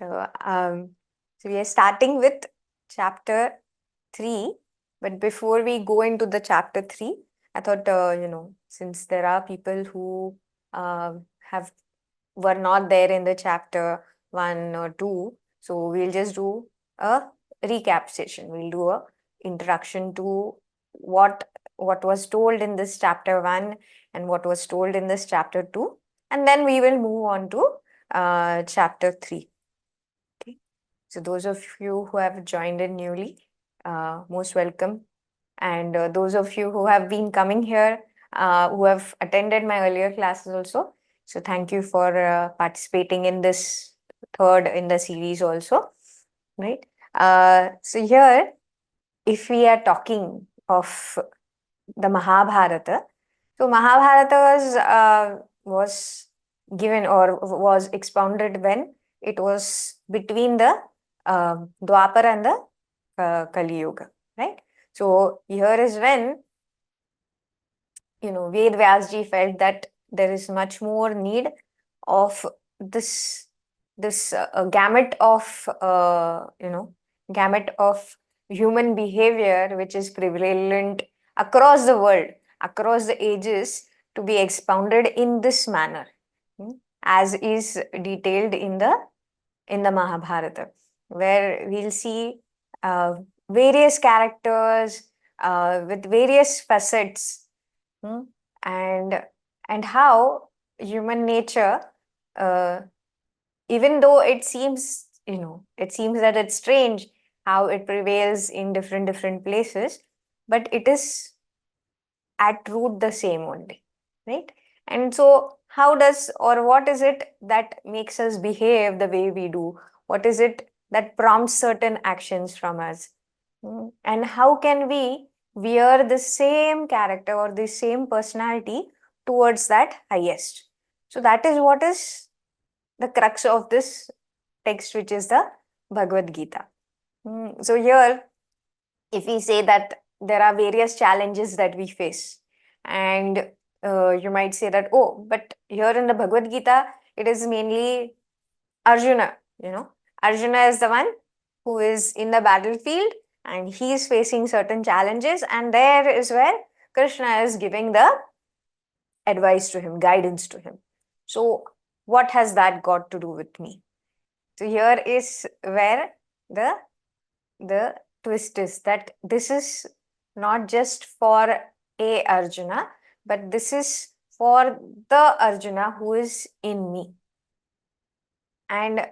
So we are starting with chapter 3. But before we go into the chapter 3, I thought, since there are people who have were not there in the chapter 1 or 2, so we'll just do a recap session. We'll do a introduction to what was told in this chapter 1 and what was told in this chapter 2, and then we will move on to chapter 3. Okay. So those of you who have joined in newly, most welcome. And those of you who have been coming here, who have attended my earlier classes also, so thank you for participating in this third in the series also, right? So here, if we are talking of the Mahabharata, so Mahabharata was given or was expounded when it was between the Dwapara and the Kali Yuga, right? So here is when Ved Vyasji felt that there is much more need of this gamut of gamut of human behavior which is prevalent across the world, across the ages, to be expounded in this manner, as is detailed in the Mahabharata, where we'll see various characters with various facets, and how human nature, even though it seems that it's strange how it prevails in different places, but it is at root the same only, right? And so how does, or what is it that makes us behave the way we do? What is it that prompts certain actions from us? And how can we wear the same character or the same personality towards that highest? So that is what is the crux of this text, which is the Bhagavad Gita. So here, if we say that there are various challenges that we face, and you might say that, oh, but here in the Bhagavad Gita, it is mainly Arjuna. Arjuna is the one who is in the battlefield and he is facing certain challenges, and there is where Krishna is giving the advice to him, guidance to him. So what has that got to do with me? So here is where the twist is, that this is not just for a Arjuna, but this is for the Arjuna who is in me. And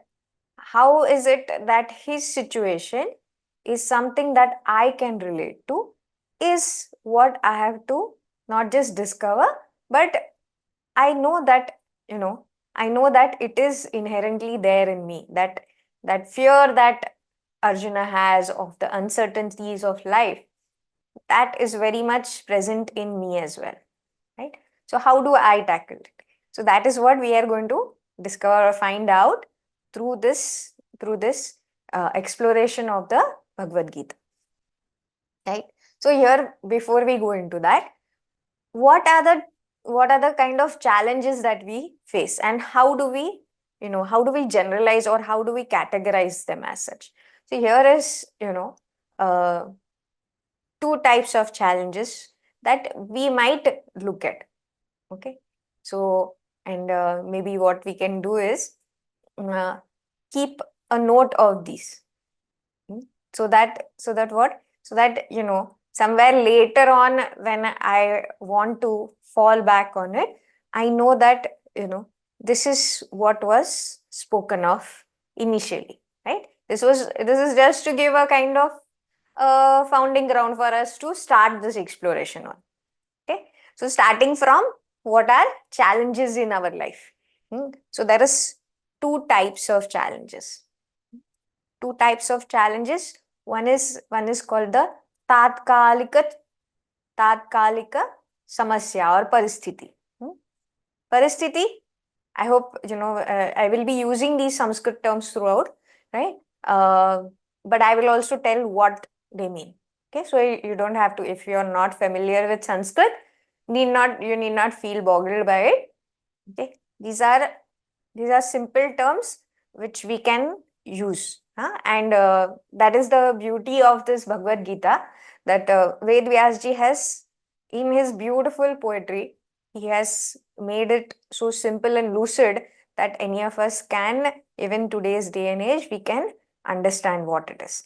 how is it that his situation is something that I can relate to, is what I have to not just discover, but I know that, it is inherently there in me, that fear that Arjuna has of the uncertainties of life, that is very much present in me as well, right? So how do I tackle it? So that is what we are going to discover or find out through this exploration of the Bhagavad Gita, right? So here, before we go into that, what are the kind of challenges that we face, and how do we generalize, or how do we categorize them as such? So here is two types of challenges that we might look at. Okay, so and maybe what we can do is keep a note of these, so that somewhere later on, when I want to fall back on it, I know that this is what was spoken of initially, right? This is just to give a kind of founding ground for us to start this exploration on. Okay, so starting from what are challenges in our life. So there is two types of challenges. One is called the Tatkalika samasya or Paristhiti. Paristhiti, I hope I will be using these Sanskrit terms throughout, right? But I will also tell what they mean. Okay, so you don't have to, if you are not familiar with Sanskrit, you need not feel boggled by it. Okay, these are simple terms which we can use. And that is the beauty of this Bhagavad Gita, that Ved Vyasji has, in his beautiful poetry, he has made it so simple and lucid that any of us can, even today's day and age, we can understand what it is.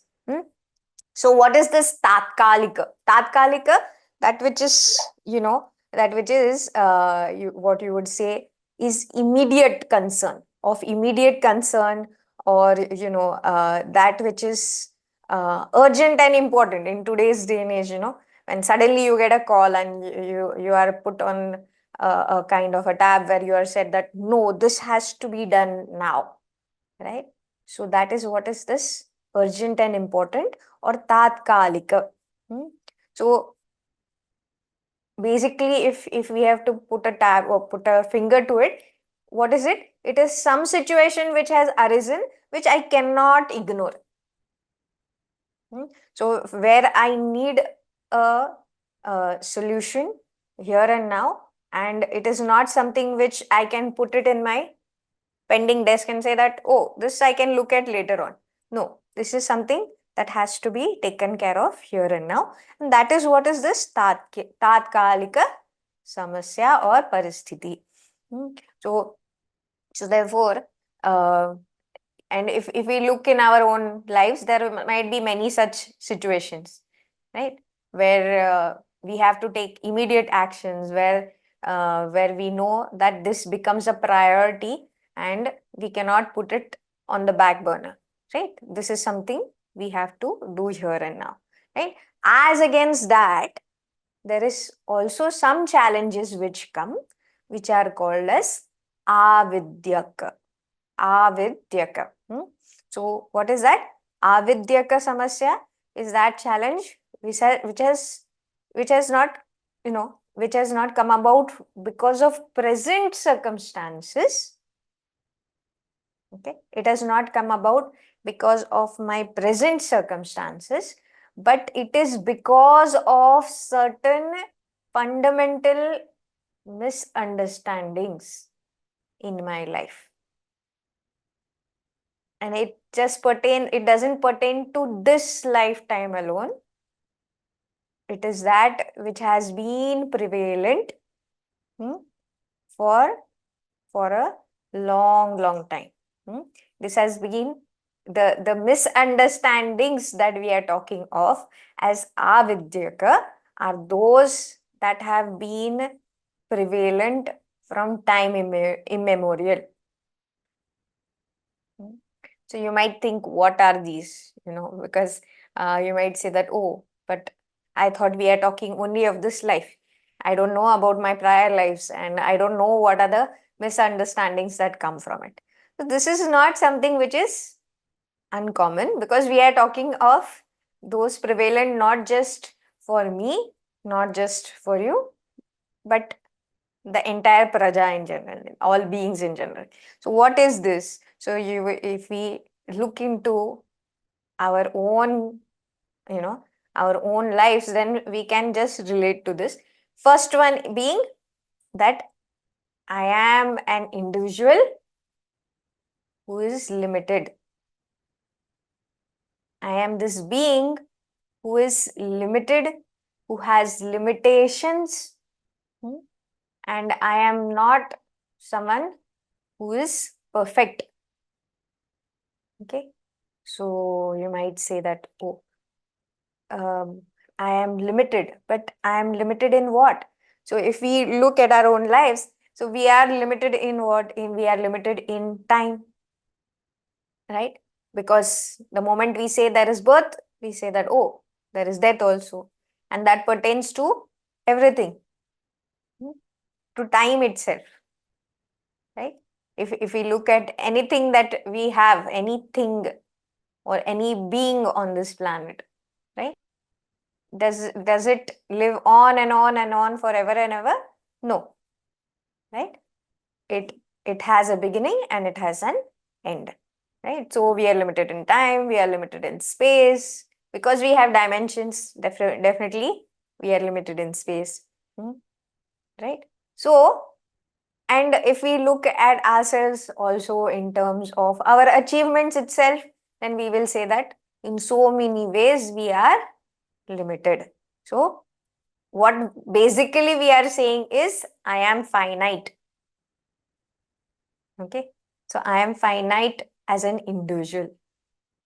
So what is this Tatkalika? Tatkalika, that which is, that which is what you would say is immediate concern, of immediate concern, or that which is urgent and important in today's day and age. When suddenly you get a call and you are put on a kind of a tab where you are said that no, this has to be done now, right? So that is what is this urgent and important, or tatkalika. So basically, if we have to put a tab or put a finger to it, what is it? It is some situation which has arisen which I cannot ignore. So where I need a solution here and now, and it is not something which I can put it in my pending desk and say that, oh, this I can look at later on. No, this is something that has to be taken care of here and now. And that is what is this Tatkalika Samasya or Paristhiti. So therefore, and if we look in our own lives, there might be many such situations, right? Where we have to take immediate actions, where we know that this becomes a priority and we cannot put it on the back burner, right? This is something we have to do here and now, right? As against that, there is also some challenges which come, which are called as Avidyaka. Avidyaka. So what is that? Avidyaka samasya is that challenge which has not, which has not come about because of present circumstances. Okay, it has not come about because of my present circumstances, but it is because of certain fundamental misunderstandings in my life. And it doesn't pertain to this lifetime alone. It is that which has been prevalent for a long time. This has been the misunderstandings that we are talking of as avidyaka are those that have been prevalent from time immemorial. So you might think, what are these? Because you might say that, oh, but I thought we are talking only of this life. I don't know about my prior lives, and I don't know what are the misunderstandings that come from it. So this is not something which is uncommon, because we are talking of those prevalent not just for me, not just for you, but the entire praja in general, all beings in general. So what is this? So if we look into our own, our own lives, then we can just relate to this. First one being that I am an individual who is limited. I am this being who is limited, who has limitations, and I am not someone who is perfect. Okay, so you might say that, oh, I am limited, but I am limited in what? So if we look at our own lives, so we are limited in what? We are limited in time, right? Because the moment we say there is birth, we say that, oh, there is death also. And that pertains to everything, to time itself, right? If we look at anything that we have, anything or any being on this planet, right? Does it live on and on and on forever and ever? No, right? It has a beginning and it has an end, right? So we are limited in time, we are limited in space, because we have dimensions. Definitely we are limited in space, right? So, And if we look at ourselves also in terms of our achievements itself, then we will say that in so many ways we are limited. So what basically we are saying is, I am finite. Okay. So I am finite as an individual.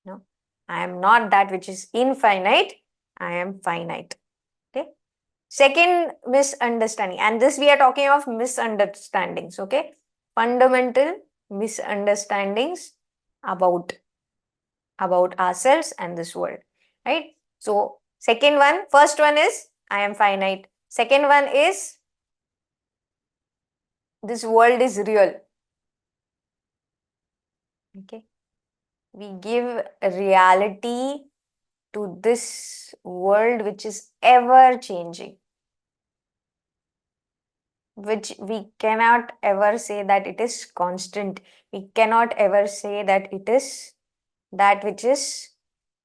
No, I am not that which is infinite. I am finite. Okay. Second misunderstanding, and this we are talking of misunderstandings. Okay. Fundamental misunderstandings about ourselves and this world. Right. So second one, first one is I am finite. Second one is this world is real. Okay. We give reality to this world which is ever changing, which we cannot ever say that it is constant. We cannot ever say that it is that which is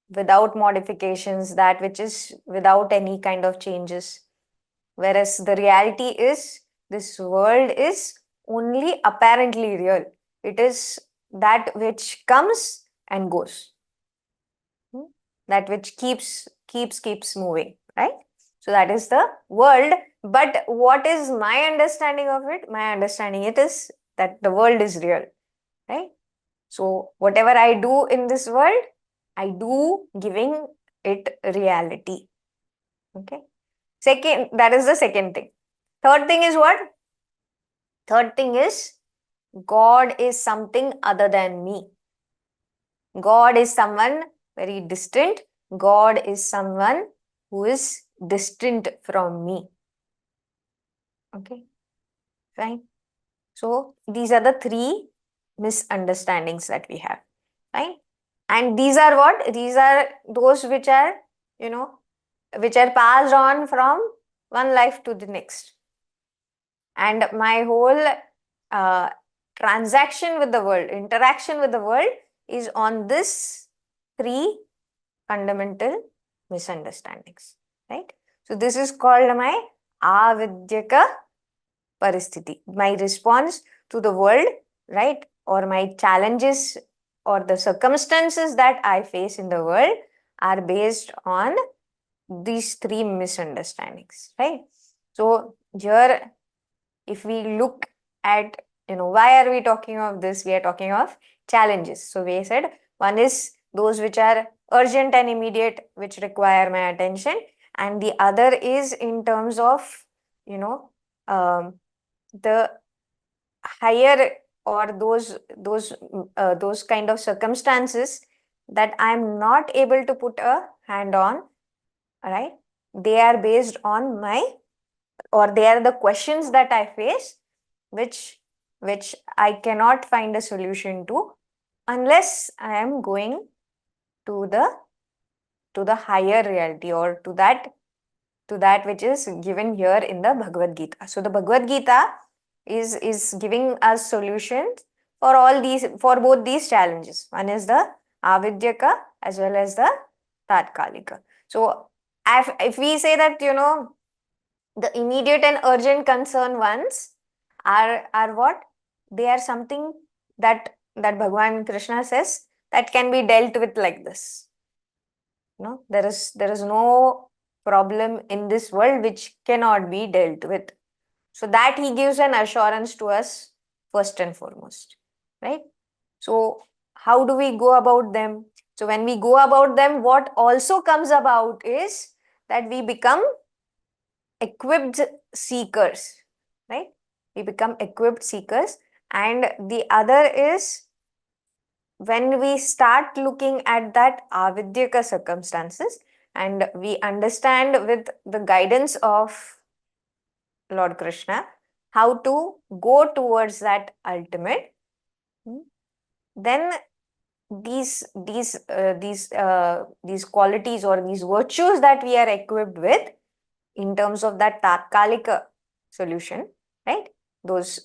without modifications, that which is without any kind of changes. Whereas the reality is, this world is only apparently real. It is that which comes and goes. That which keeps moving, right? So that is the world. But what is my understanding of it? My understanding it is that the world is real, right? So whatever I do in this world, I do giving it reality. Okay. Second, that is the second thing. Third thing is what? Third thing is God is something other than me. God is someone very distant. God is someone who is distant from me. Okay, fine. So these are the three misunderstandings that we have, right? And these are what? These are those which are, which are passed on from one life to the next. And my whole uh, transaction with the world, interaction with the world is on this three fundamental misunderstandings, right? So this is called my Avidyaka Paristhiti, my response to the world, right? Or my challenges or the circumstances that I face in the world are based on these three misunderstandings, right? So here, if we look at, why are we talking of this? We are talking of challenges. So we said one is those which are urgent and immediate, which require my attention. And the other is in terms of, the higher or those kind of circumstances that I'm not able to put a hand on, right? They are based on or they are the questions that I face, which I cannot find a solution to unless I am going to the higher reality, or to that which is given here in the Bhagavad Gita. So the Bhagavad Gita is giving us solutions for both these challenges. One is the Avidyaka as well as the Tatkalika. So if we say that, the immediate and urgent concern ones are what? They are something that Bhagwan Krishna says that can be dealt with like this. There is no problem in this world which cannot be dealt with. So that he gives an assurance to us first and foremost, right? So how do we go about them? So when we go about them, what also comes about is that we become equipped seekers, right? We become equipped seekers. And the other is when we start looking at that avidyaka circumstances and we understand with the guidance of Lord Krishna how to go towards that ultimate, then these qualities or these virtues that we are equipped with in terms of that Tatkalika solution, right? Those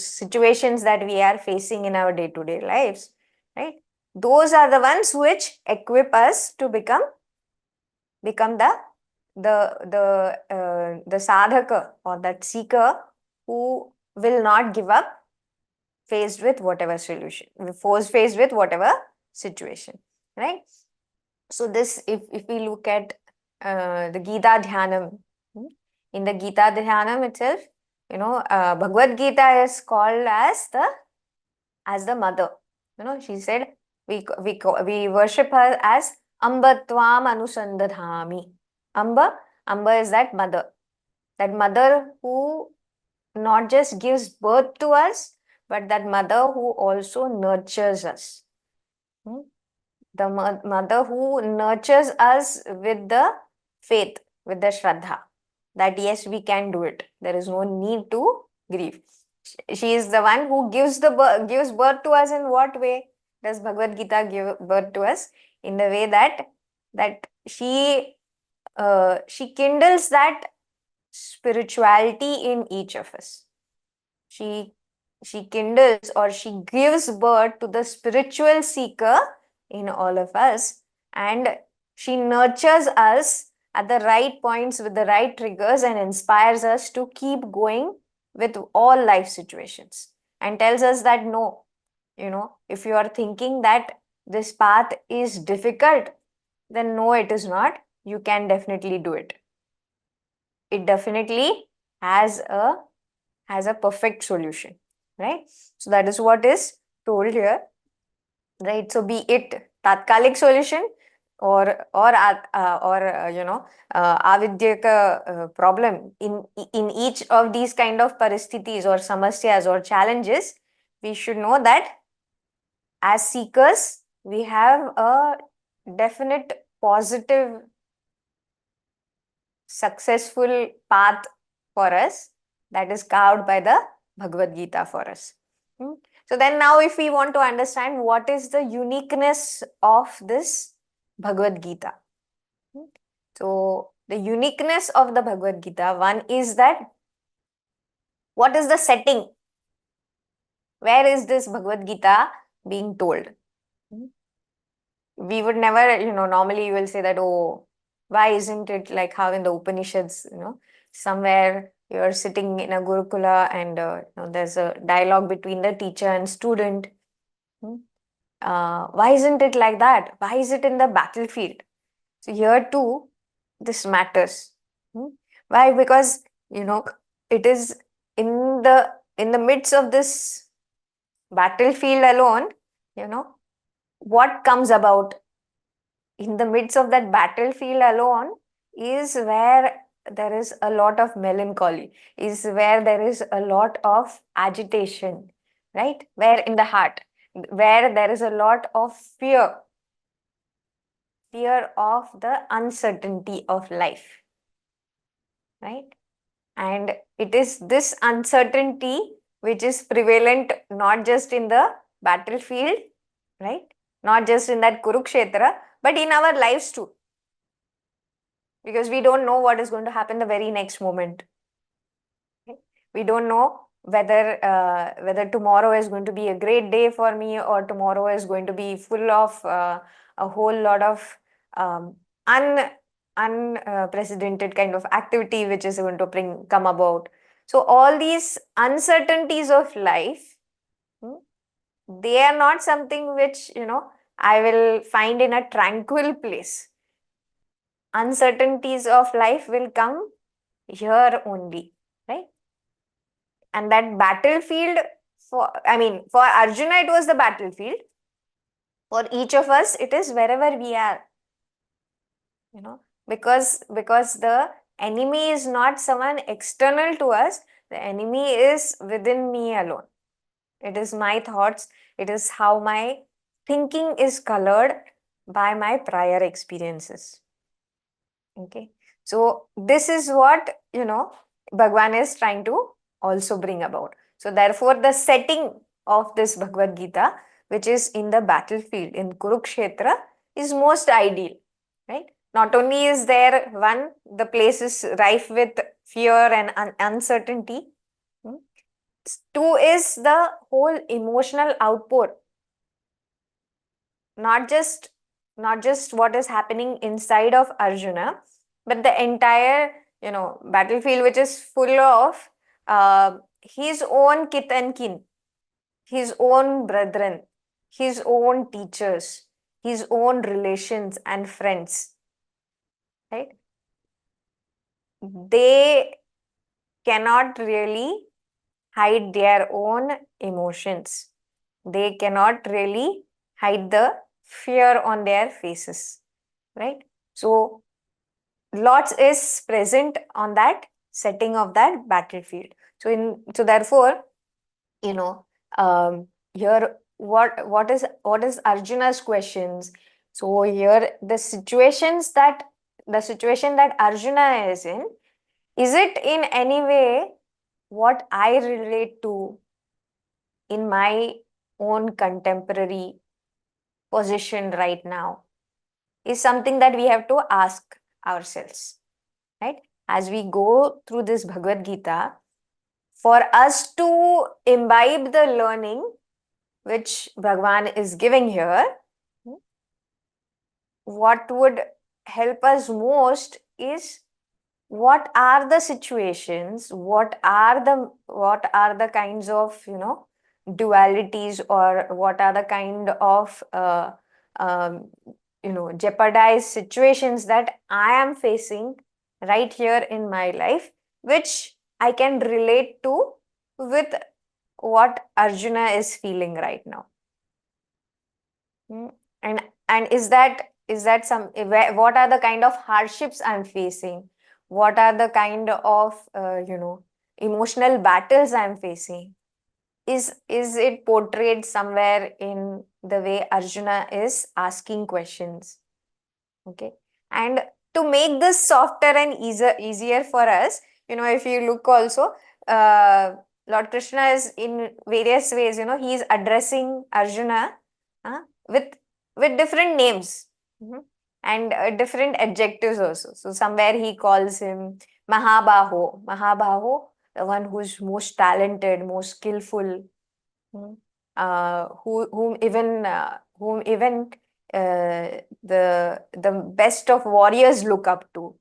situations that we are facing in our day-to-day lives, right? Those are the ones which equip us to become the sadhaka or that seeker who will not give up faced with whatever solution, faced with whatever situation, right? So this, if we look at the Gita Dhyanam, in the Gita Dhyanam itself, Bhagavad Gita is called as the mother. She said we worship her as Amba Tvam Anusandadhami. Amba is that mother who not just gives birth to us, but that mother who also nurtures us. The mother who nurtures us with the faith, with the Shraddha, that yes, we can do it. There is no need to grieve. She is the one who gives birth to us. In what way does Bhagavad Gita give birth to us? In the way that she kindles that spirituality in each of us. She kindles, or she gives birth to the spiritual seeker in all of us, and she nurtures us at the right points with the right triggers and inspires us to keep going with all life situations, and tells us that no, if you are thinking that this path is difficult, then no, it is not. You can definitely do it. It definitely has a perfect solution, right? So that is what is told here, right? So be it tatkalik solution or avidyaka problem, in each of these kind of paristhiti's or samasyas or challenges, we should know that as seekers we have a definite positive successful path for us that is carved by the Bhagavad Gita for us. So then now if we want to understand what is the uniqueness of this Bhagavad Gita. So the uniqueness of the Bhagavad Gita, one is that what is the setting? Where is this Bhagavad Gita being told? We would never, normally you will say that, oh, why isn't it like how in the Upanishads, somewhere you're sitting in a Gurukula and there's a dialogue between the teacher and student. Why isn't it like that? Why is it in the battlefield? So here too, this matters. Why? Because, it is in the midst of this battlefield alone, what comes about in the midst of that battlefield alone is where there is a lot of melancholy, is where there is a lot of agitation, right? Where in the heart, where there is a lot of fear of the uncertainty of life, right? And it is this uncertainty which is prevalent not just in the battlefield, right? Not just in that Kurukshetra, but in our lives too. Because we don't know what is going to happen the very next moment. Okay? We don't know whether tomorrow is going to be a great day for me, or tomorrow is going to be full of a whole lot of unprecedented kind of activity which is going to come about. So all these uncertainties of life, they are not something which, I will find in a tranquil place. Uncertainties of life will come here only, right? And that battlefield, for Arjuna, it was the battlefield. For each of us, it is wherever we are. Because the enemy is not someone external to us. The enemy is within me alone. It is my thoughts. It is how my thinking is colored by my prior experiences. Okay. So this is what, Bhagwan is trying to also bring about. So therefore, the setting of this Bhagavad Gita, which is in the battlefield, in Kurukshetra, is most ideal, right? Not only is there the place is rife with fear and uncertainty. Two is the whole emotional outpour. Not just what is happening inside of Arjuna, but the entire, battlefield, which is full of his own kith and kin, his own brethren, his own teachers, his own relations and friends, right? They cannot really hide their own emotions. They cannot really hide the fear on their faces, right? So lots is present on that setting of that battlefield. So therefore, you know, here what is Arjuna's questions? So here the situation that Arjuna is in, is it in any way what I relate to in my own contemporary position right now, is something that we have to ask ourselves, right? As we go through this Bhagavad Gita, for us to imbibe the learning which Bhagwan is giving here, what would help us most is what are the situations, what are the kinds of dualities, or what are the kind of um, jeopardized situations that I am facing right here in my life, which I can relate to with what Arjuna is feeling right now. And is that what are the kind of hardships I'm facing? What are the kind of emotional battles I'm facing? Is it portrayed somewhere in the way Arjuna is asking questions? Okay. And to make this softer and easier for us, if you look also, Lord Krishna is in various ways, he is addressing Arjuna uh, with different names, and different adjectives also. So somewhere he calls him Mahabaho, the one who's most talented, most skillful, whom even the best of warriors look up to,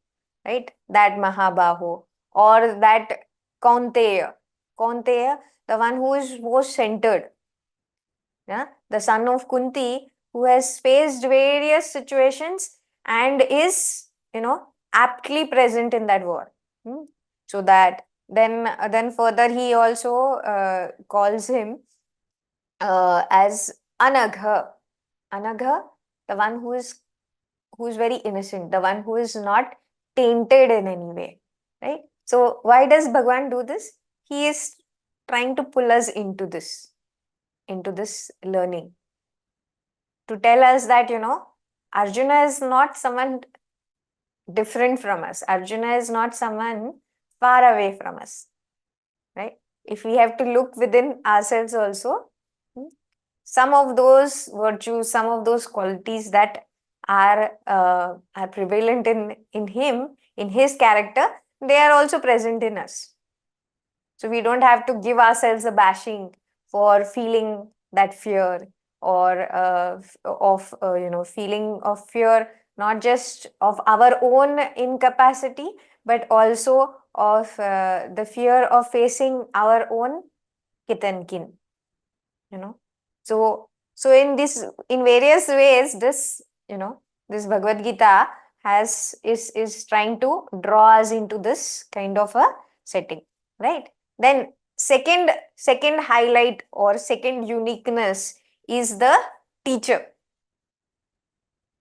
right? That Mahabaho, or that Kaunteya, the one who is most centered, yeah, the son of Kunti, who has faced various situations and is aptly present in that war. So that then further he also calls him as Anagha. Anagha, the one who is very innocent, the one who is not tainted in any way, right? So why does Bhagwan do this? He is trying to pull us into this learning, to tell us that Arjuna is not someone different from us. Arjuna is not someone far away from us, right? If we have to look within ourselves also, some of those virtues, some of those qualities that are prevalent in him, in his character, they are also present in us. So we don't have to give ourselves a bashing for feeling that fear, or feeling of fear, not just of our own incapacity, but also of the fear of facing our own kith and kin. So in various ways, this Bhagavad Gita is trying to draw us into this kind of a setting, right? Then second highlight or second uniqueness is the teacher.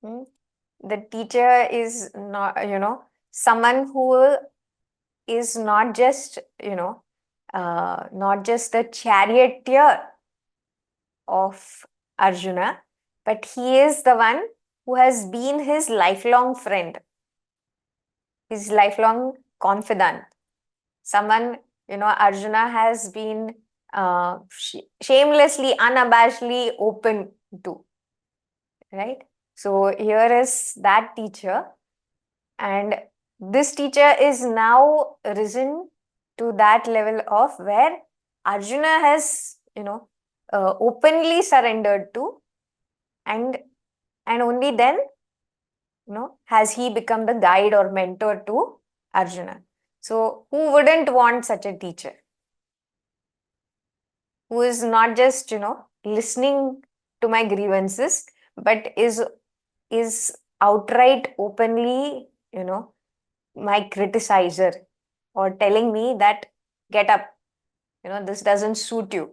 The teacher is not, someone who is not just the charioteer of Arjuna, but he is the one who has been his lifelong friend, his lifelong confidant. Someone, Arjuna has been shamelessly, unabashedly open to, right? So here is that teacher, and this teacher is now risen to that level of where Arjuna has, openly surrendered to, and only then, has he become the guide or mentor to Arjuna. So who wouldn't want such a teacher? who is not just, listening to my grievances, but is outright openly, my criticizer, or telling me that get up, this doesn't suit you,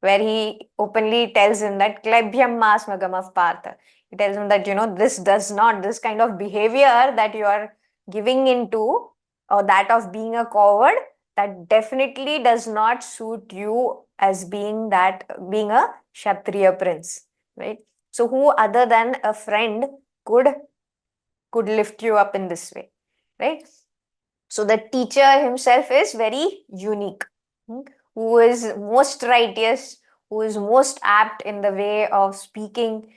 where he openly tells him that klebhyam masmagam of partha. He tells him that, this kind of behavior that you are giving into, or that of being a coward, that definitely does not suit you as being a Kshatriya prince, right? So who other than a friend could lift you up in this way, right? So the teacher himself is very unique, who is most righteous, who is most apt in the way of speaking,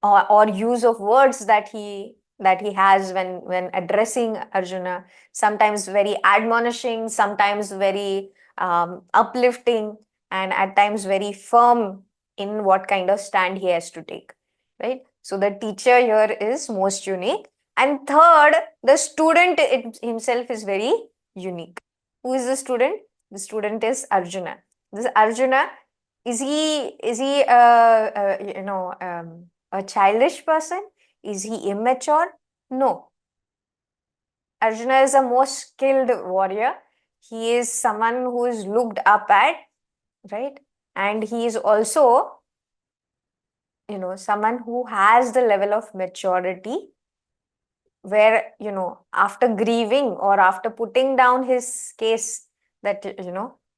or use of words that he has when addressing Arjuna. Sometimes very admonishing, sometimes very uplifting, and at times very firm in what kind of stand he has to take, right? So the teacher here is most unique. And third, the student himself is very unique. Who is the student? The student is Arjuna. This Arjuna, is he a childish person? Is he immature? No. Arjuna is a most skilled warrior. He is someone who is looked up at, right? And he is also, someone who has the level of maturity where, after grieving or after putting down his case, that,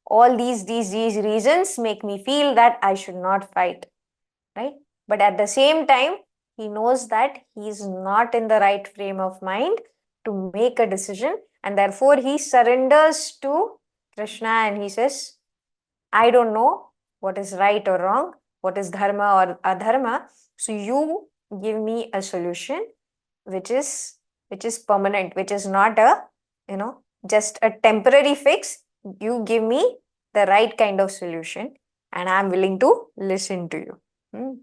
all these reasons make me feel that I should not fight, right? But at the same time, he knows that he is not in the right frame of mind to make a decision, and therefore he surrenders to Krishna and he says, I don't know what is right or wrong, what is dharma or adharma. So you give me a solution which is permanent, which is not a, just a temporary fix. You give me the right kind of solution, and I'm willing to listen to you. Hmm.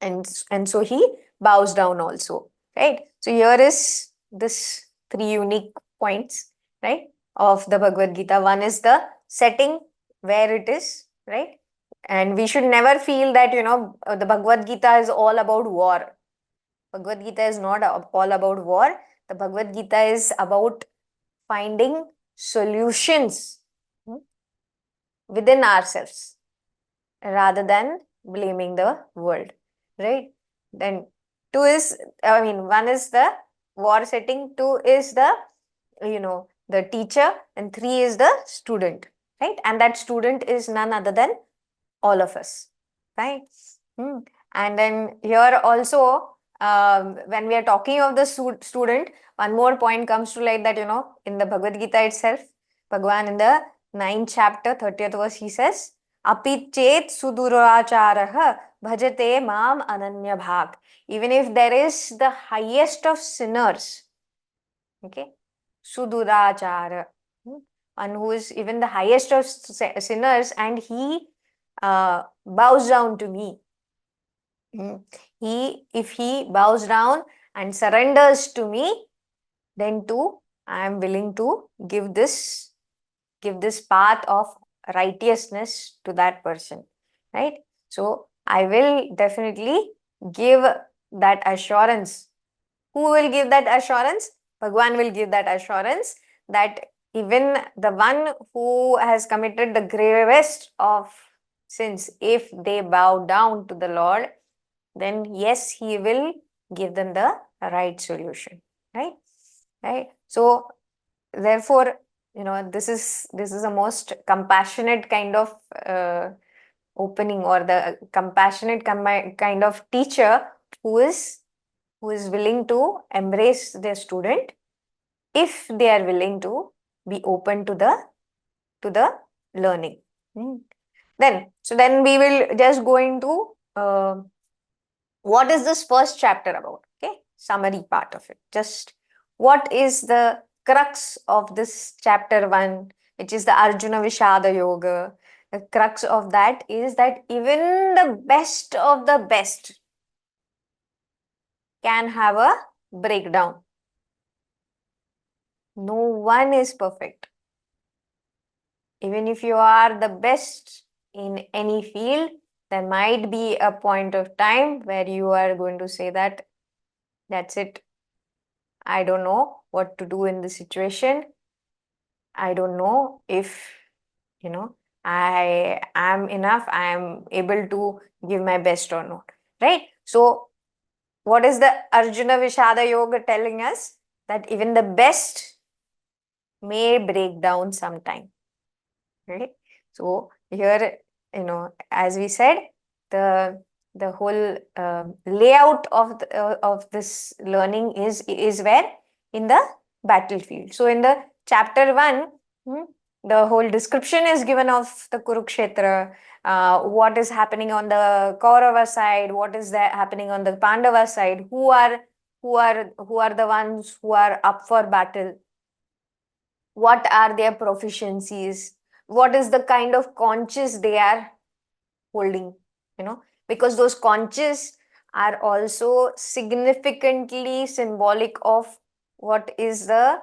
And so he bows down also, right? So here is this three unique points, right, of the Bhagavad Gita. One is the setting where it is, right? And we should never feel that, the Bhagavad Gita is all about war. Bhagavad Gita is not all about war. The Bhagavad Gita is about finding solutions, within ourselves, rather than blaming the world, right? Then one is the war setting, two is the teacher, and three is the student, right? And that student is none other than all of us, right? And then here also, when we are talking of the student, one more point comes to light, that, in the Bhagavad Gita itself, Bhagavan in the 9th chapter, 30th verse, he says, Api chet suduracharah bhajate mam ananya bhag. Even if there is the highest of sinners, okay, sudurachara, one who is even the highest of sinners, and he bows down to me. If he bows down and surrenders to me, then too I am willing to give this path of righteousness to that person, right? So I will definitely give that assurance. Who will give that assurance? Bhagwan will give that assurance, that even the one who has committed the gravest of sins, if they bow down to the Lord, then yes, he will give them the right solution, right? So therefore, this is a most compassionate kind of opening, or the compassionate kind of teacher who is willing to embrace their student, if they are willing to be open to the learning. Then we will just go into what is this first chapter about, okay? Summary part of it. Just what is the crux of this chapter 1, which is the Arjuna Vishada Yoga. The crux of that is that even the best of the best can have a breakdown. No one is perfect. Even if you are the best in any field, there might be a point of time where you are going to say that that's it. I don't know what to do in this situation. I don't know if, I am enough, I am able to give my best or not. Right? So, what is the Arjuna Vishada Yoga telling us? That even the best may break down sometime. Right? So, here, as we said, the whole layout of this learning is where? In the battlefield. So, in the chapter 1, the whole description is given of the Kurukshetra, what is happening on the Kaurava side, what is that happening on the Pandava side, who are the ones who are up for battle, what are their proficiencies, what is the kind of conches they are holding, because those conches are also significantly symbolic of what is the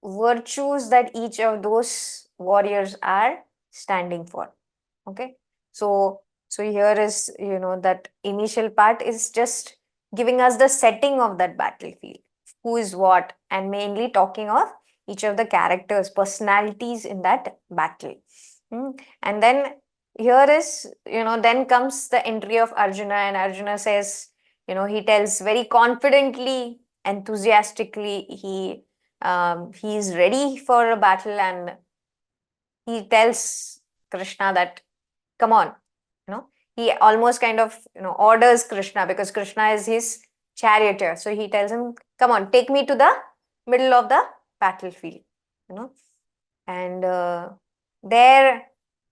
virtues that each of those warriors are standing for. Okay, so here is, that initial part is just giving us the setting of that battlefield, who is what, and mainly talking of each of the characters, personalities in that battle. And then here is, then comes the entry of Arjuna, and Arjuna says, he tells very confidently, enthusiastically, he is ready for a battle, and he tells Krishna that, come on, he almost kind of, orders Krishna, because Krishna is his charioteer. So he tells him, come on, take me to the middle of the battlefield, and there,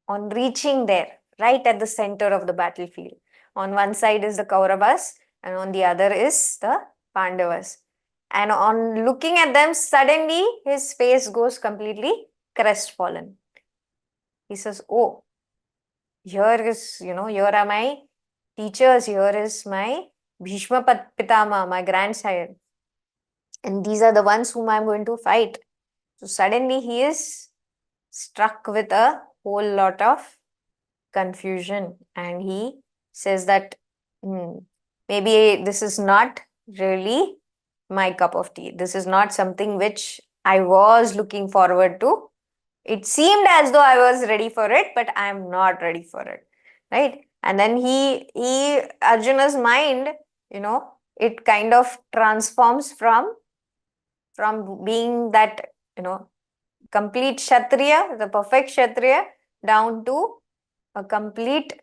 on reaching there, right at the center of the battlefield, on one side is the Kauravas, and on the other is the Pandavas. And on looking at them, suddenly his face goes completely crestfallen. He says, oh, here are my teachers, here is my Bhishma Pitama, my grandsire. And these are the ones whom I'm going to fight. So suddenly he is struck with a whole lot of confusion, and he says that maybe this is not really my cup of tea. This is not something which I was looking forward to. It seemed as though I was ready for it, but I am not ready for it. Right? And then Arjuna's mind, it kind of transforms from being that, complete Kshatriya, the perfect Kshatriya, down to a complete,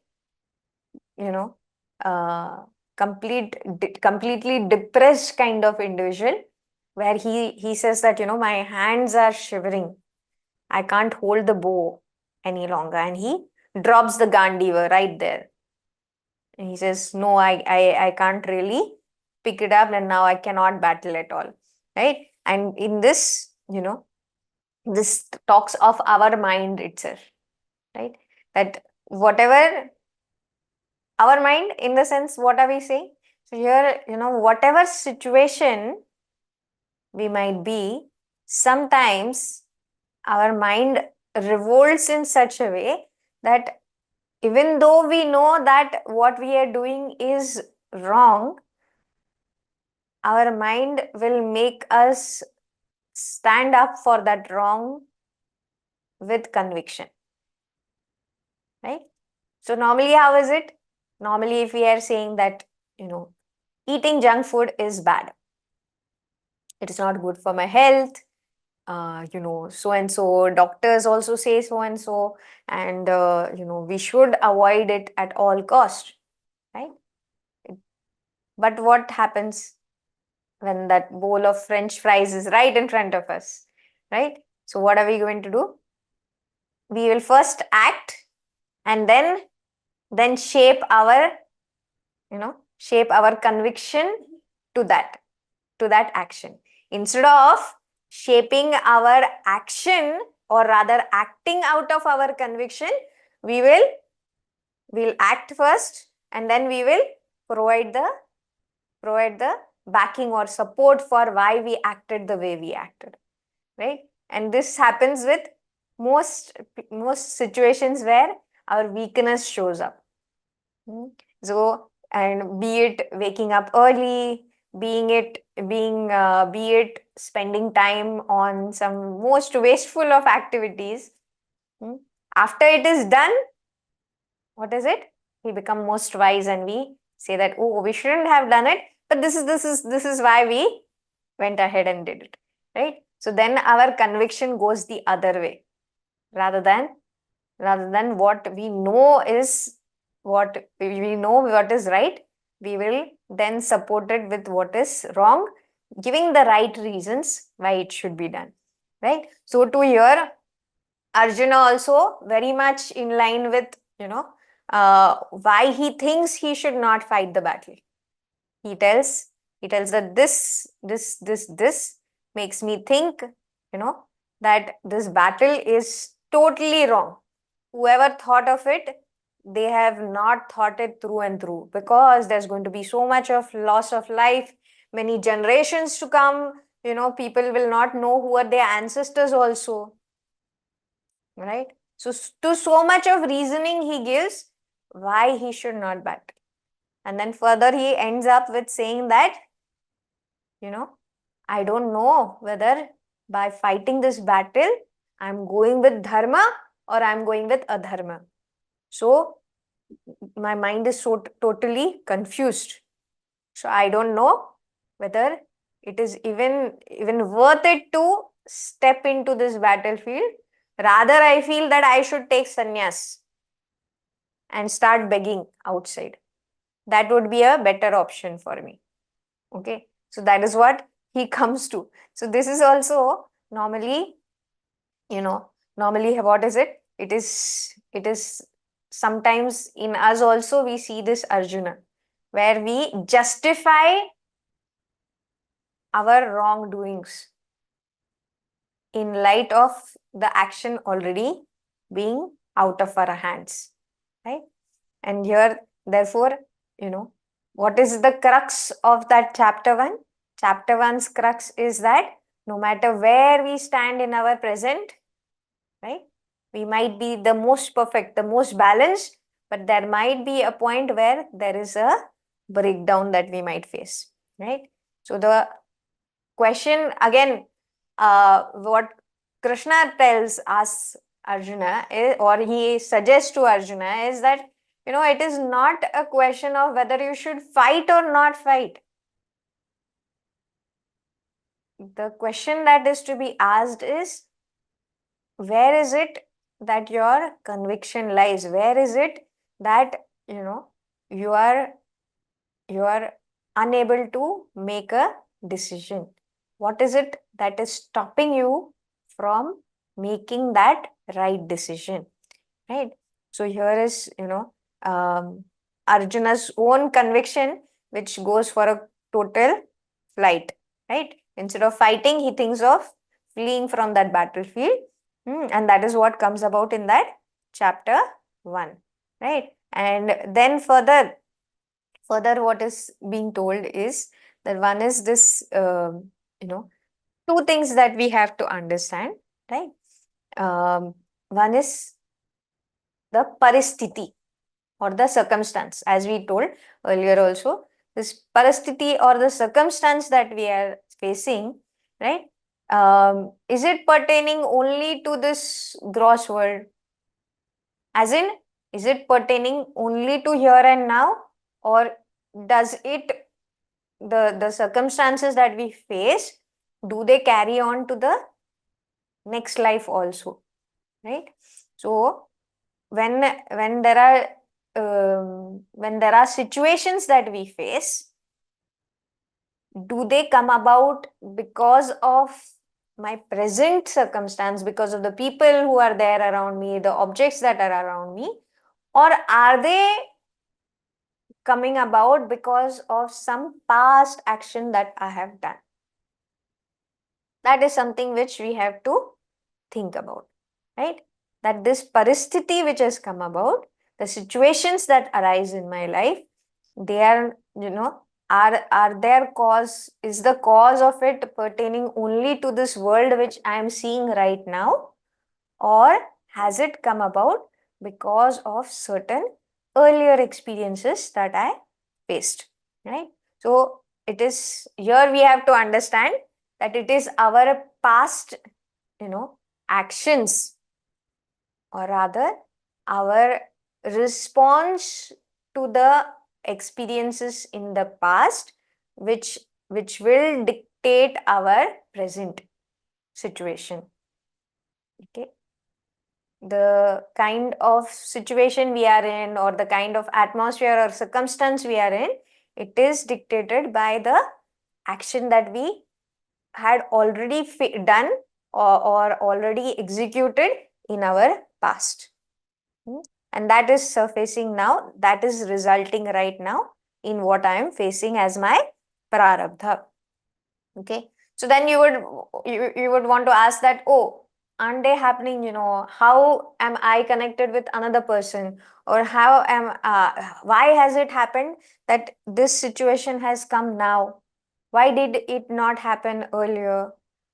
completely depressed kind of individual, where he says that, my hands are shivering. I can't hold the bow any longer. And he drops the Gandiva right there. And he says, no, I can't really pick it up, and now I cannot battle at all. Right? And in this, this talks of our mind itself. Right? That whatever, our mind, in the sense, what are we saying? So here, whatever situation we might be, sometimes our mind revolts in such a way that even though we know that what we are doing is wrong, our mind will make us stand up for that wrong with conviction. Right? So normally, how is it? Normally, if we are saying that, eating junk food is bad, it is not good for my health, so and so, doctors also say so and so, and we should avoid it at all cost, right? But what happens when that bowl of French fries is right in front of us, right? So what are we going to do? We will first act, and then shape our conviction to that action. Instead of shaping our action, or rather acting out of our conviction, we'll act first, and then we will provide the backing or support for why we acted the way we acted, right? And this happens with most situations where our weakness shows up. So, and be it waking up early, be it spending time on some most wasteful of activities. After it is done, what is it? We become most wise and we say that, oh, we shouldn't have done it, but this is why we went ahead and did it, right? So then our conviction goes the other way, rather than what we know is what we know what is right, we will then support it with what is wrong, giving the right reasons why it should be done, right? So to here, Arjuna also very much in line with, why he thinks he should not fight the battle. He tells that this makes me think, that this battle is totally wrong. Whoever thought of it, they have not thought it through and through, because there's going to be so much of loss of life, many generations to come. People will not know who are their ancestors also, right? So to so much of reasoning he gives why he should not battle. And then further he ends up with saying that, I don't know whether by fighting this battle, I'm going with dharma or I'm going with adharma. So my mind is so totally confused. So I don't know whether it is even worth it to step into this battlefield. Rather, I feel that I should take sannyas and start begging outside. That would be a better option for me. Okay. So that is what he comes to. So this is also normally, what is it? It is sometimes in us also we see this Arjuna, where we justify our wrongdoings in light of the action already being out of our hands, right? And here, therefore, what is the crux of that chapter 1? Chapter 1's crux is that no matter where we stand in our present, right? We might be the most perfect, the most balanced, but there might be a point where there is a breakdown that we might face, right? So the question again, what Krishna tells us, Arjuna, or he suggests to Arjuna, is that, it is not a question of whether you should fight or not fight. The question that is to be asked is, where is it that your conviction lies? Where is it that, you are unable to make a decision? What is it that is stopping you from making that right decision, right? So here is, Arjuna's own conviction, which goes for a total flight, right? Instead of fighting, he thinks of fleeing from that battlefield. And that is what comes about in that chapter 1, right? And then further what is being told is that one is this, two things that we have to understand, right? One is the Paristhiti, or the circumstance, as we told earlier also. This Paristhiti or the circumstance that we are facing, right? Is it pertaining only to this gross world? As in, is it pertaining only to here and now, or does it, the circumstances that we face, do they carry on to the next life also, right? So when there are situations that we face, do they come about because of my present circumstance, because of the people who are there around me, the objects that are around me, or are they coming about because of some past action that I have done? That is something which we have to think about, right? That this Paristhiti which has come about, the situations that arise in my life, they are, are their cause, is the cause of it pertaining only to this world which I am seeing right now, or has it come about because of certain earlier experiences that I faced, right? So it is here we have to understand that it is our past, actions, or rather our response to the experiences in the past, which will dictate our present situation. Okay, the kind of situation we are in, or the kind of atmosphere or circumstance we are in, it is dictated by the action that we had already done, or already executed in our past. And that is surfacing now, that is resulting right now in what I am facing as my prarabdha. Okay, so then you would want to ask that, oh, aren't they happening, how am I connected with another person, or why has it happened that this situation has come now? Why did it not happen earlier?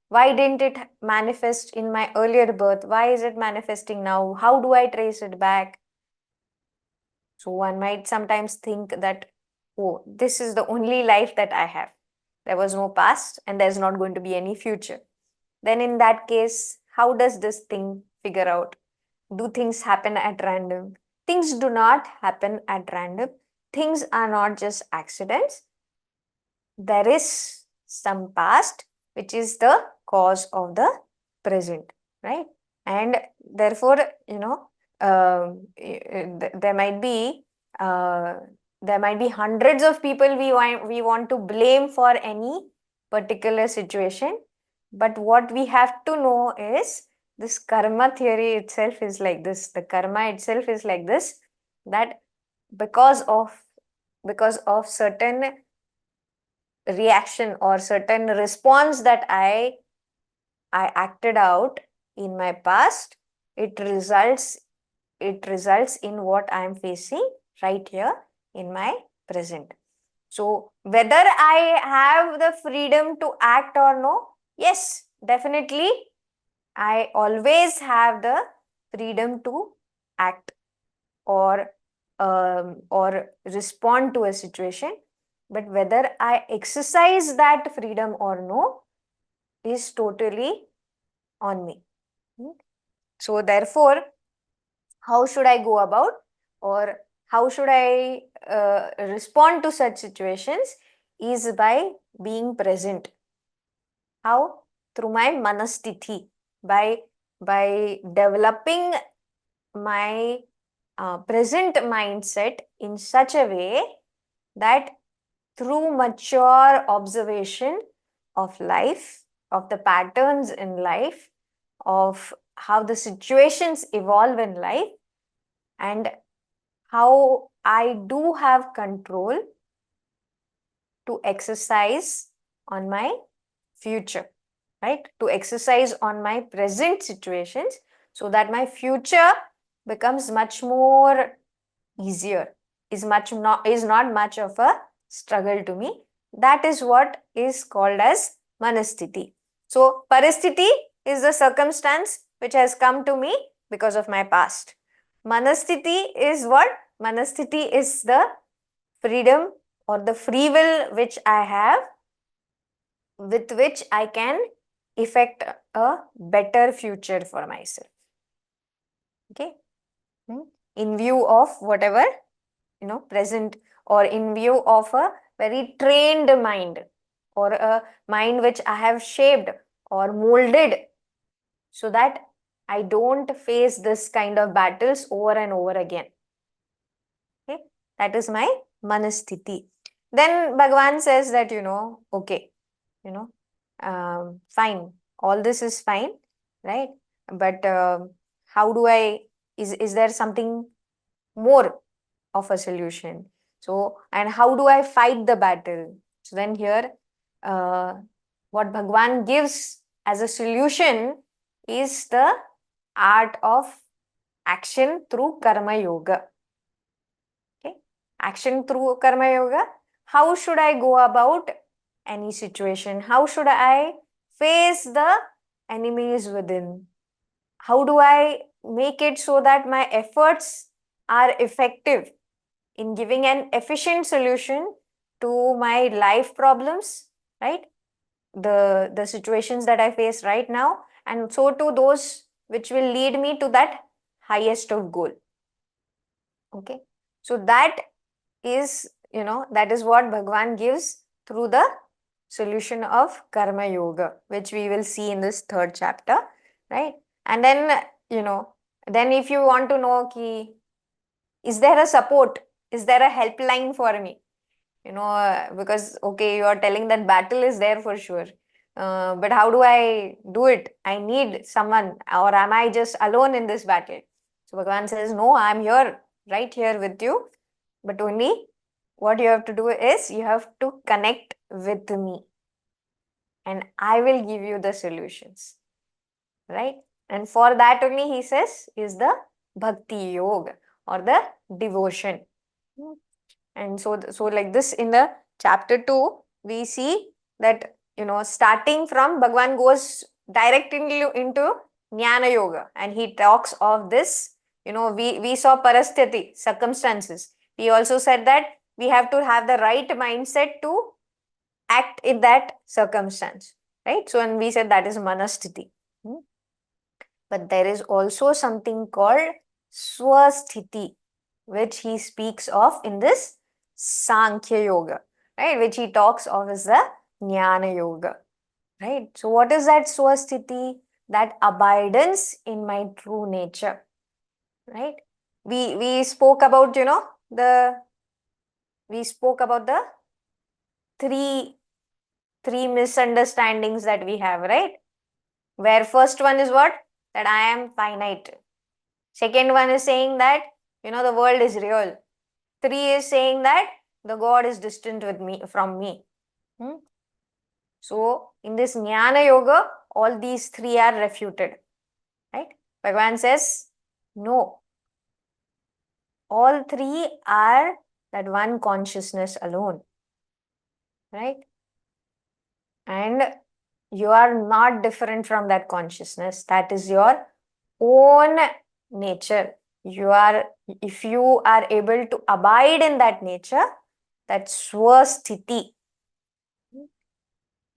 Why didn't it manifest in my earlier birth? Why is it manifesting now? How do I trace it back? So one might sometimes think that, oh, this is the only life that I have. There was no past and there's not going to be any future. Then in that case, how does this thing figure out? Do things happen at random? Things do not happen at random. Things are not just accidents. There is some past which is the cause of the present, right? And therefore, there might be hundreds of people we want to blame for any particular situation, but what we have to know is this karma theory itself is like this. The karma itself is like this, that because of certain reaction or certain response that I acted out in my past, it results in what I am facing right here in my present. So whether I have the freedom to act or no, yes, definitely I always have the freedom to act or respond to a situation. But whether I exercise that freedom or no is totally on me. So therefore, how should I go about, or how should I respond to such situations is by being present. How? Through my manasthiti, by developing my present mindset in such a way that through mature observation of life, of the patterns in life, of how the situations evolve in life, and how I do have control to exercise on my future, right? To exercise on my present situations so that my future becomes much more easier, is not much of a struggle to me. That is what is called as manasthiti. So paristhiti is the circumstance which has come to me because of my past. Manasthiti is what? Manasthiti is the freedom or the free will which I have, with which I can effect a better future for myself. Okay. In view of whatever, present, or in view of a very trained mind, or a mind which I have shaped or molded so that I don't face this kind of battles over and over again. Okay, that is my manasthiti. Then Bhagavan says that, okay, fine, all this is fine, right? But how do is there something more of a solution? So, and how do I fight the battle? So then here, what Bhagavan gives as a solution is the art of action through karma yoga. Okay, action through karma yoga. How should I go about any situation? How should I face the enemies within? how do I make it so that my efforts are effective in giving an efficient solution to my life problems, right? The situations that I face right now, and so to those which will lead me to that highest of goal. Okay. So that is, that is what Bhagwan gives through the solution of Karma Yoga, which we will see in this third chapter, right? And then, then if you want to know, is there a support? Is there a helpline for me? Because, okay, you are telling that battle is there for sure. But how do I do it? I need someone, or am I just alone in this battle? So Bhagavan says, no, I'm here, right here with you. But only what you have to do is you have to connect with me, and I will give you the solutions, right? And for that only, he says, is the Bhakti Yoga or the devotion. And so like this, in the chapter 2, we see that, starting from Bhagwan goes directly into Jnana Yoga, and he talks of this. We saw Paristhiti, circumstances. He also said that we have to have the right mindset to act in that circumstance, right? So, and we said that is Manasthiti. But there is also something called Swasthiti, which he speaks of in this Sankhya Yoga, right? Which he talks of as the Jnana Yoga, right? So what is that Swasthiti? That abidance in my true nature, right? We spoke about, we spoke about the three misunderstandings that we have, right? Where first one is what? That I am finite. Second one is saying that, the world is real. 3 is saying that the God is distant with me, from me. So, in this Jnana Yoga, all these 3 are refuted. Right? Bhagavan says, no. All 3 are that one consciousness alone. Right? And you are not different from that consciousness. That is your own nature. If you are able to abide in that nature, that Swasthiti,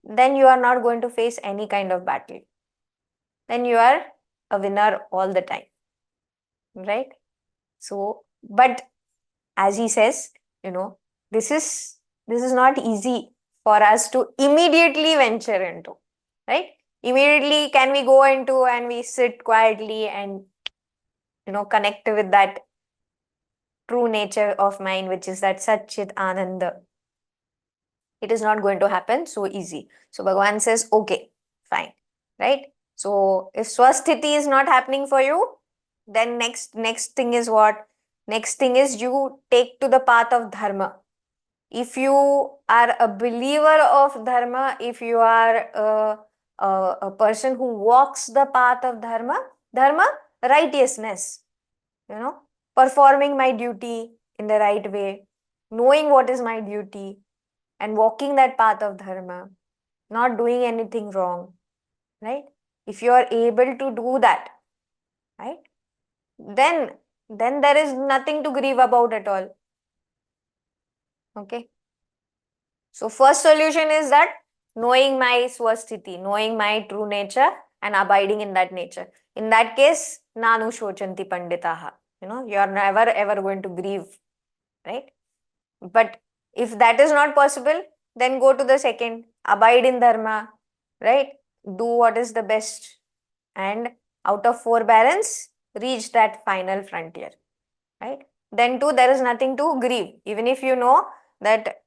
then you are not going to face any kind of battle. Then you are a winner all the time. Right? So, but as he says, this is not easy for us to immediately venture into. Right? Immediately can we go into and we sit quietly and connect with that true nature of mind, which is that Satchit Ananda. It is not going to happen so easy. So Bhagavan says, okay, fine, right? So if Swasthiti is not happening for you, then next thing is what? Next thing is you take to the path of Dharma. If you are a believer of Dharma, if you are a person who walks the path of Dharma, righteousness, performing my duty in the right way, knowing what is my duty, and walking that path of Dharma, not doing anything wrong, right? If you are able to do that, right, then there is nothing to grieve about at all. Okay. So first solution is that knowing my Swasthiti, knowing my true nature and abiding in that nature. In that case, nanu shochanti panditaha. You are never ever going to grieve, right? But if that is not possible, then go to the second, abide in Dharma, right? Do what is the best, and out of forbearance, reach that final frontier, right? Then too, there is nothing to grieve. Even if you know that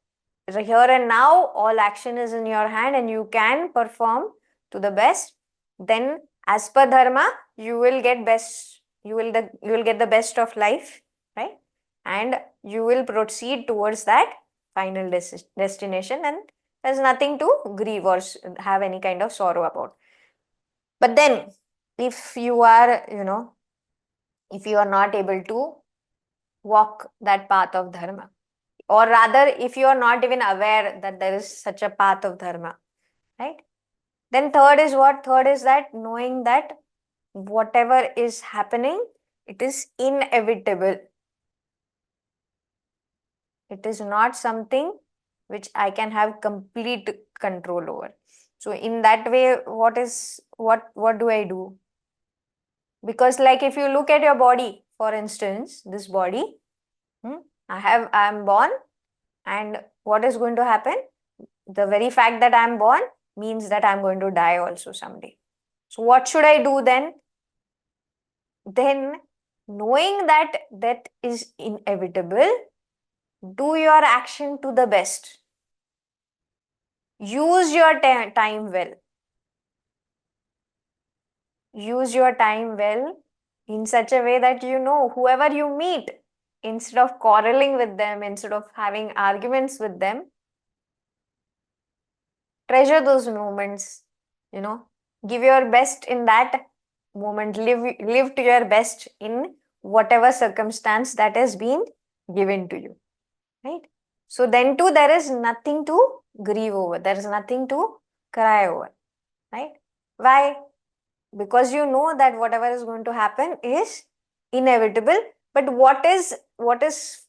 here and now, all action is in your hand and you can perform to the best, then as per Dharma, you will get best, you will get the best of life, right? And you will proceed towards that final destination, and there's nothing to grieve or have any kind of sorrow about. But then if you are, if you are not able to walk that path of Dharma, or rather if you are not even aware that there is such a path of Dharma, right? Then third is what? Third is that knowing that whatever is happening, it is inevitable. It is not something which I can have complete control over. So in that way, what do I do? Because like if you look at your body, for instance, this body, I'm born, and what is going to happen? The very fact that I'm born means that I'm going to die also someday. So what should I do then? Then, knowing that that is inevitable, do your action to the best. Use your time well. Use your time well in such a way that whoever you meet, instead of quarreling with them, instead of having arguments with them, treasure those moments. Give your best in that moment. Live to your best in whatever circumstance that has been given to you, right? So then too, there is nothing to grieve over. There is nothing to cry over, right? Why? Because you know that whatever is going to happen is inevitable. But what is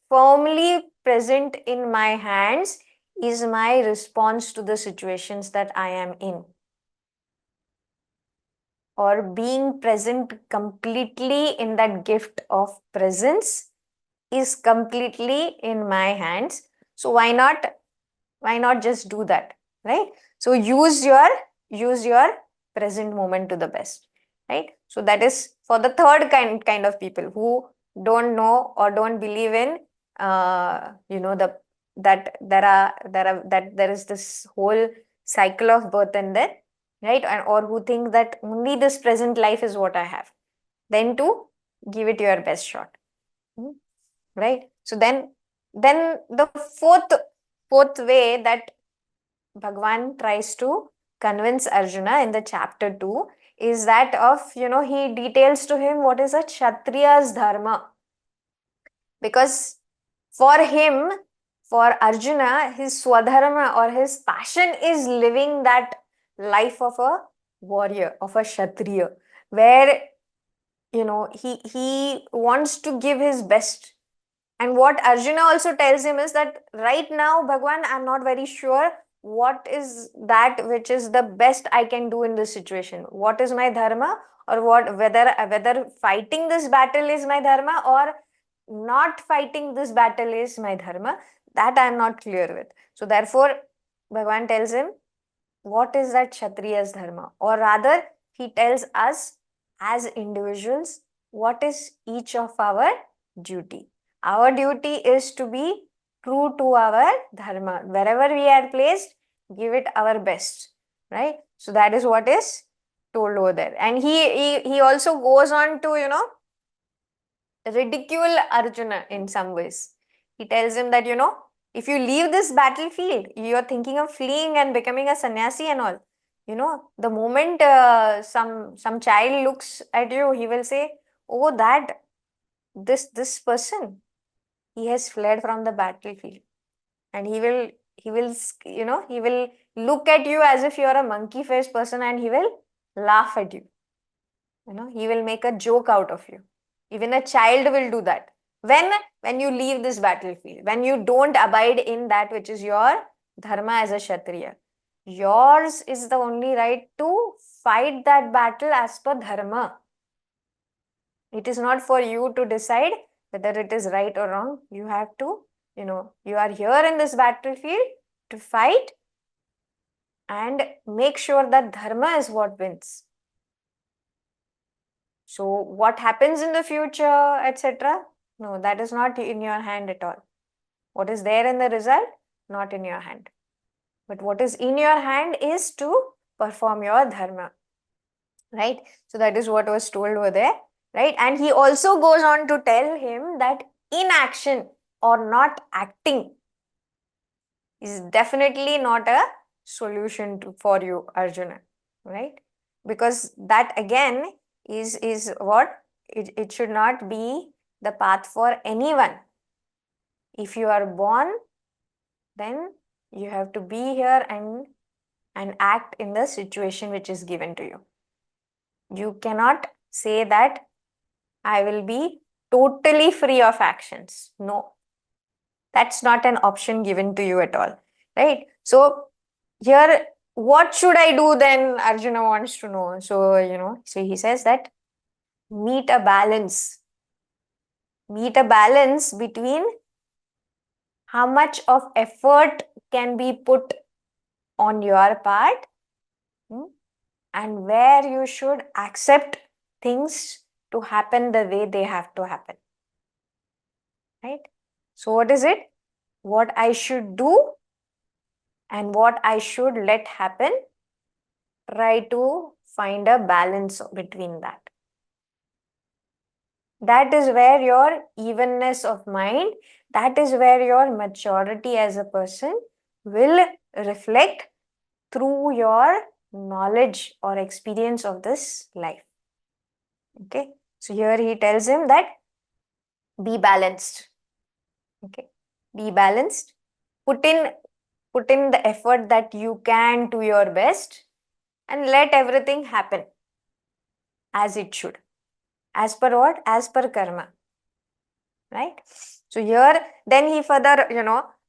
firmly present in my hands is my response to the situations that I am in. Or being present completely in that gift of presence is completely in my hands. So why not just do that, right? So use your present moment to the best, right? So that is for the third kind of people who don't know or don't believe in that there is this whole cycle of birth and death, right? Or who think that only this present life is what I have. Then to give it your best shot. Right? So then the fourth way that Bhagwan tries to convince Arjuna in the chapter 2 is that of, he details to him what is a Kshatriya's dharma. Because for him, for Arjuna, his swadharma or his passion is living that life of a warrior, of a Kshatriya, where, he wants to give his best. And what Arjuna also tells him is that right now, Bhagwan, I'm not very sure what is that which is the best I can do in this situation. What is my dharma, or whether fighting this battle is my dharma or not fighting this battle is my dharma. That I'm not clear with. So therefore, Bhagwan tells him, what is that Kshatriya's dharma? Or rather, he tells us as individuals, what is each of our duty. Our duty is to be true to our dharma. Wherever we are placed, give it our best, right? So that is what is told over there. And he also goes on to, ridicule Arjuna in some ways. He tells him that, if you leave this battlefield, you're thinking of fleeing and becoming a sannyasi and all. The moment some child looks at you, he will say, oh, that this person, he has fled from the battlefield, and he will look at you as if you're a monkey faced person, and he will laugh at you. He will make a joke out of you. Even a child will do that when you leave this battlefield, when you don't abide in that which is your dharma as a Kshatriya. Yours is the only right to fight that battle as per dharma. It is not for you to decide whether it is right or wrong. You have to, you are here in this battlefield to fight and make sure that dharma is what wins. So what happens in the future, etc.? No, that is not in your hand at all. What is there in the result? Not in your hand. But what is in your hand is to perform your dharma. Right? So that is what was told over there. Right? And he also goes on to tell him that inaction or not acting is definitely not a solution for you, Arjuna. Right? Because that again is what? It should not be the path for anyone. If you are born, then you have to be here and act in the situation which is given to you. You cannot say that I will be totally free of actions. No, that's not an option given to you at all, right? So here, what should I do then? Arjuna wants to know. So, so he says that meet a balance. Meet a balance between how much of effort can be put on your part, and where you should accept things to happen the way they have to happen, right? So what is it? What I should do and what I should let happen. Try to find a balance between that. That is where your evenness of mind, that is where your maturity as a person will reflect through your knowledge or experience of this life. Okay, so here he tells him that be balanced. Okay, be balanced. Put in the effort that you can to your best, and let everything happen as it should. As per what? As per karma. Right? So here, then he further,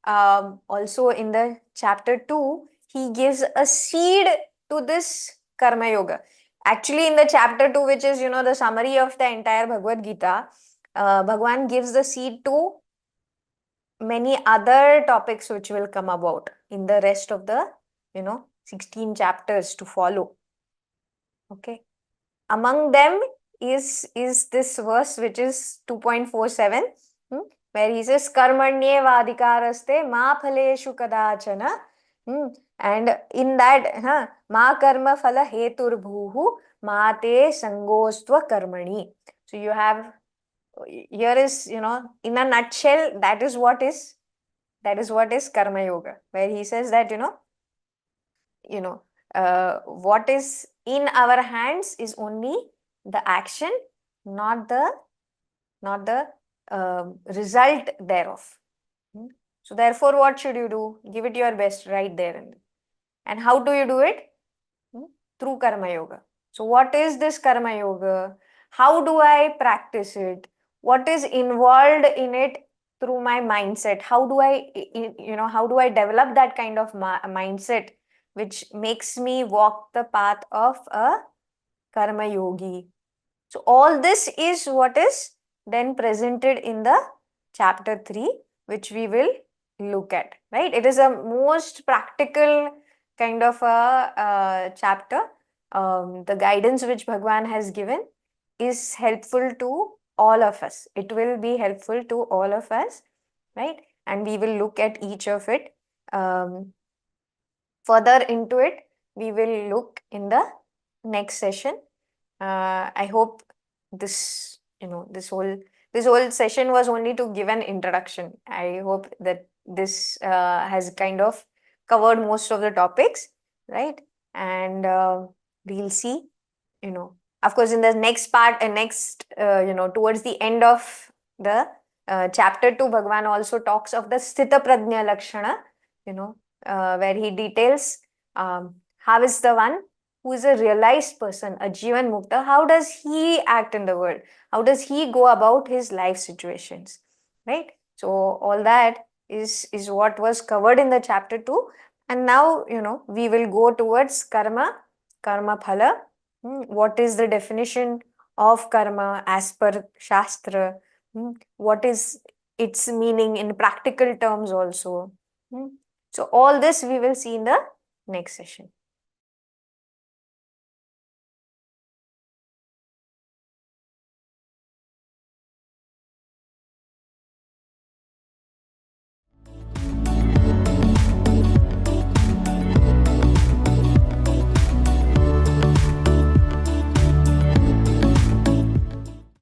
also in the chapter 2, he gives a seed to this karma yoga. Actually, in the chapter 2, which is, the summary of the entire Bhagavad Gita, Bhagwan gives the seed to many other topics which will come about in the rest of the, 16 chapters to follow. Okay. Among them is this verse, which is 2.47, where he says, Karmanye Vadhikaraste ma phaleshu kadachana. And in that, ma karma phala hetur bhuhu ma te sangostva karmani. So you have, here is, in a nutshell, that is what is karma yoga, where he says that, what is in our hands is only the action, not the result thereof. So therefore, what should you do? Give it your best right there. And how do you do it? Through karma yoga. So what is this karma yoga? How do I practice it? What is involved in it through my mindset? How do I develop that kind of mindset which makes me walk the path of a karma yogi? So all this is what is then presented in the chapter 3, which we will look at, right? It is a most practical kind of a chapter. The guidance which Bhagwan has given is helpful to all of us. It will be helpful to all of us, right? And we will look at each of it. Further into it, we will look in the next session. I hope this whole session was only to give an introduction. I hope that this has kind of covered most of the topics, right? And we'll see, of course, in the next part and towards the end of the chapter 2, Bhagwan also talks of the Sthitaprajna Lakshana, where he details how is the one who is a realized person, a Jivan Mukta, how does he act in the world? How does he go about his life situations, right? So all that is what was covered in the chapter 2. And now, we will go towards karma phala. What is the definition of karma as per Shastra? What is its meaning in practical terms also? So all this we will see in the next session.